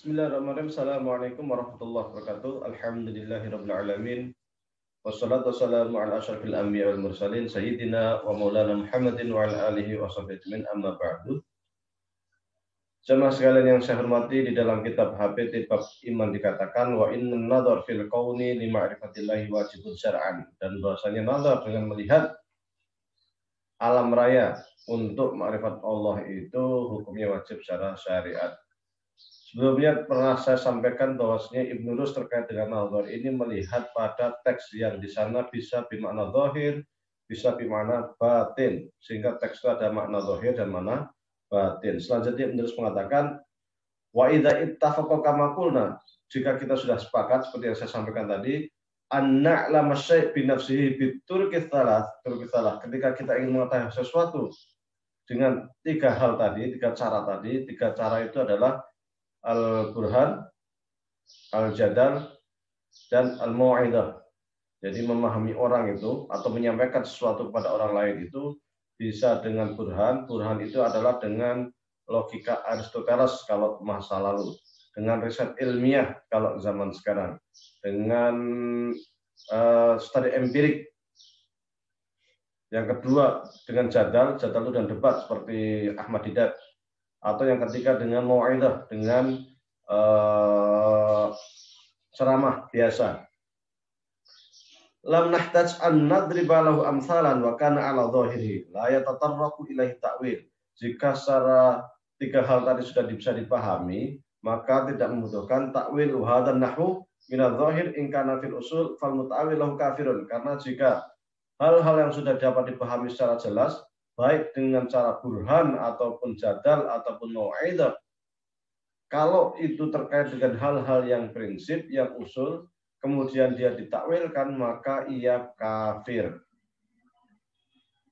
Bismillahirrahmanirrahim. Assalamualaikum warahmatullahi wabarakatuh. Alhamdulillahirabbil alamin. Wassalatu wassalamu ala asyrafil anbiya wal mursalin sayyidina wa maulana Muhammadin wa ala alihi wa sahbihi ajmain, amma ba'du. Jemaah sekalian yang saya hormati, di dalam kitab HPT bab iman dikatakan wa innan nadhar fil kauni li ma'rifatillahi wajibun syar'an, dan bahwasanya nazar dengan melihat alam raya untuk ma'rifat Allah itu hukumnya wajib secara syariat. Sebelumnya pernah saya sampaikan bahwasanya Ibnu Rus terkait dengan nazar ini melihat pada teks yang di sana bisa bermakna zahir, bisa bermakna batin, sehingga teks itu ada makna zahir dan makna batin. Selanjutnya Ibnu Rus mengatakan wa idza ittafaqa kama qulna, jika kita sudah sepakat seperti yang saya sampaikan tadi, an-na'lama syai' bi nafsihi biturqi tsalah, ketika kita ingin mengetahui sesuatu dengan tiga hal tadi, tiga cara itu adalah al-burhan, al-jadal, dan al-mau'idah. Jadi memahami orang itu atau menyampaikan sesuatu kepada orang lain itu bisa dengan burhan. Burhan itu adalah dengan logika Aristoteles kalau masa lalu, dengan riset ilmiah kalau zaman sekarang, dengan studi empirik. Yang kedua dengan jadal itu dan debat seperti Ahmad Didat. Atau yang ketiga dengan mau'idah, dengan ceramah biasa. Lam nahtaj an nadriba lahu amsalan wa kana ala dhahirihi la yatatarraqu ilaihi ta'wil. Jika secara tiga hal tadi sudah bisa dipahami, maka tidak membutuhkan ta'wil hadan nahwu min adh-dhahir in kana fil usul fal muta'awwil lahu kafirun. Karena jika hal-hal yang sudah dapat dipahami secara jelas, baik dengan cara burhan ataupun jadal ataupun mau'idah, kalau itu terkait dengan hal-hal yang prinsip, yang usul, kemudian dia ditakwilkan, maka ia kafir.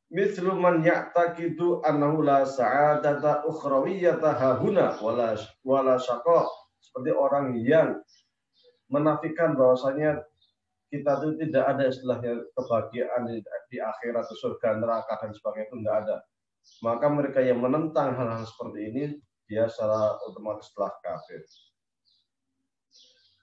Mithlu man ya'taqidu annahu la sa'adata ukhrawiyyata hahuna wala syaqa, seperti orang yang menafikan bahwasanya kita itu tidak ada istilahnya kebahagiaan di akhirat, surga, neraka, dan sebagainya, itu tidak ada. Maka mereka yang menentang hal-hal seperti ini, dia secara otomatis telah kafir.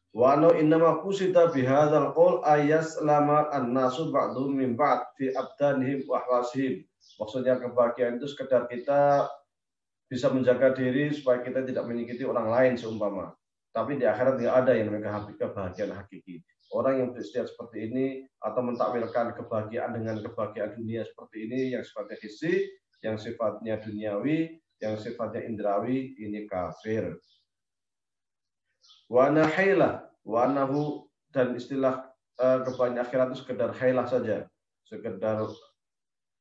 Wa no innama qusita bihadzal qaul ayaslama an-nasu ba'dhum min ba'd fi abdanihim wa ahwasihim. Maksudnya kebahagiaan itu sekedar kita bisa menjaga diri supaya kita tidak menyakiti orang lain seumpama. Tapi di akhirat tidak ada yang namanya kebahagiaan hakiki. Orang yang beristiad seperti ini atau mentakwilkan kebahagiaan dengan kebahagiaan dunia seperti ini, yang sifatnya hissi, yang sifatnya duniawi, yang sifatnya indrawi, ini kafir. Wa nahailah, wa nahu, dan istilah kebahagiaan akhirat itu sekedar hailah saja, sekedar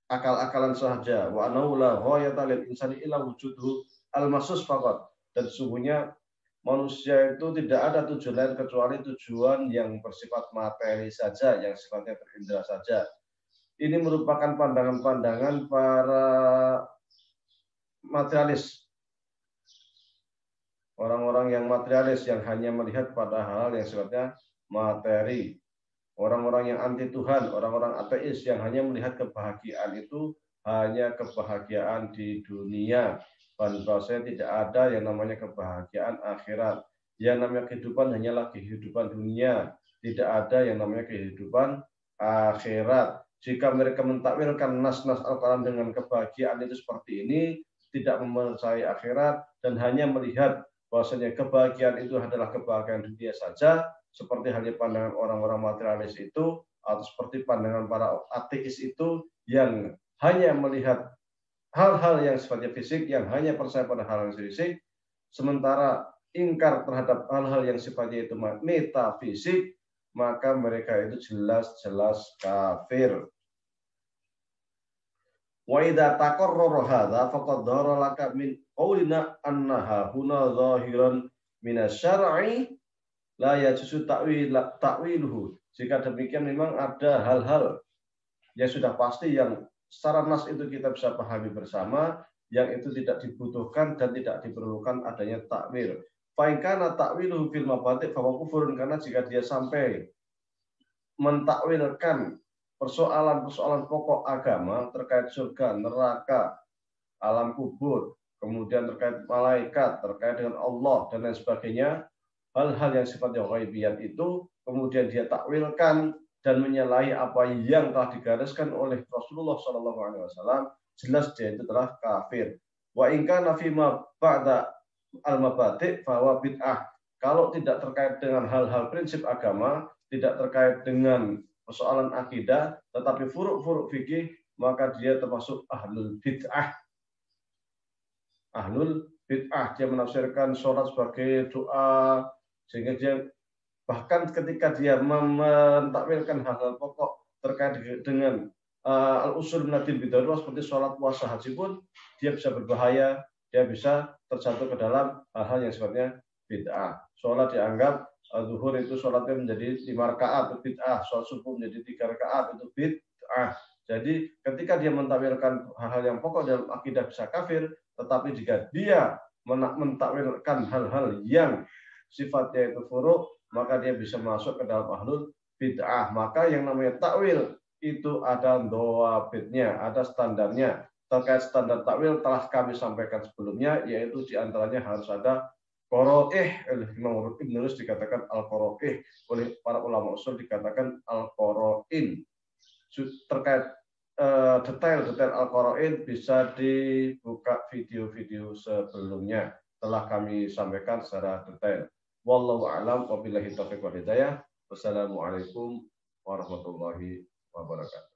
akal-akalan saja. Wa nahu la ghayata lil insani illa wujudhu al-masus faqat, dan sesungguhnya manusia itu tidak ada tujuan lain kecuali tujuan yang bersifat materi saja, yang sifatnya terindra saja. Ini merupakan pandangan-pandangan para materialis. Orang-orang yang materialis yang hanya melihat pada hal yang sifatnya materi. Orang-orang yang anti Tuhan, orang-orang ateis yang hanya melihat kebahagiaan itu hanya kebahagiaan di dunia. Bahwasanya tidak ada yang namanya kebahagiaan akhirat. Yang namanya kehidupan hanyalah kehidupan dunia. Tidak ada yang namanya kehidupan akhirat. Jika mereka mentakwilkan nas-nas Al-Quran dengan kebahagiaan itu seperti ini, tidak mempercayai akhirat, dan hanya melihat bahwasanya kebahagiaan itu adalah kebahagiaan dunia saja, seperti halnya pandangan orang-orang materialis itu, atau seperti pandangan para ateis itu yang hanya melihat hal-hal yang sifatnya fisik, yang hanya percaya pada hal yang fisik, sementara ingkar terhadap hal-hal yang sifatnya itu metafisik, maka mereka itu jelas-jelas kafir. Wa idza taqarrara hadza faqad dhara laka min qaulina annaha huna zahiran min asy-syar'i la yajuzu ta'wiluhu. Jika demikian memang ada hal-hal yang sudah pasti yang secara nas itu kita bisa pahami bersama, yang itu tidak dibutuhkan dan tidak diperlukan adanya takwil. Fa in kana ta'wiluhu fil mabadi' fa kufurun, karena jika dia sampai mentakwilkan persoalan-persoalan pokok agama terkait surga, neraka, alam kubur, kemudian terkait malaikat, terkait dengan Allah dan lain sebagainya, hal-hal yang sifatnya ghaibiyat itu kemudian dia takwilkan dan menyalahi apa yang telah digariskan oleh Rasulullah SAW, jelas dia itu telah kafir. Wa in kana fima ba'da al-mabadi' bahwa bid'ah. Kalau tidak terkait dengan hal-hal prinsip agama, tidak terkait dengan persoalan akidah, tetapi furuk-furuk fikih, maka dia termasuk ahlul bid'ah. Ahlul bid'ah, dia menafsirkan sholat sebagai doa, sehingga dia bahkan ketika dia mentakwilkan hal-hal pokok terkait dengan al-usul minadin bidarurah seperti sholat, puasa, haji pun, dia bisa berbahaya, dia bisa terjatuh ke dalam hal-hal yang sifatnya bid'ah. Sholat dianggap zuhur itu sholatnya menjadi 5 rakaat itu bid'ah, sholat subuh menjadi 3 rakaat itu bid'ah. Jadi ketika dia mentakwilkan hal-hal yang pokok dalam akidah bisa kafir, tetapi jika dia mentakwilkan hal-hal yang sifatnya itu furuk, maka dia bisa masuk ke dalam ahlul bid'ah. Maka yang namanya takwil itu ada dhawabitnya, ada standarnya. Terkait standar takwil telah kami sampaikan sebelumnya, yaitu diantaranya harus ada qoro'ih. Oleh Imam Ibn Rus dikatakan al-qoro'ih, oleh para ulama usul dikatakan al-qoro'in. Terkait detail-detail al-qoro'in bisa dibuka video-video sebelumnya, telah kami sampaikan secara detail. Wallahu a'lam wa billahi taufiq wal hidayah. Wassalamualaikum warahmatullahi wabarakatuh.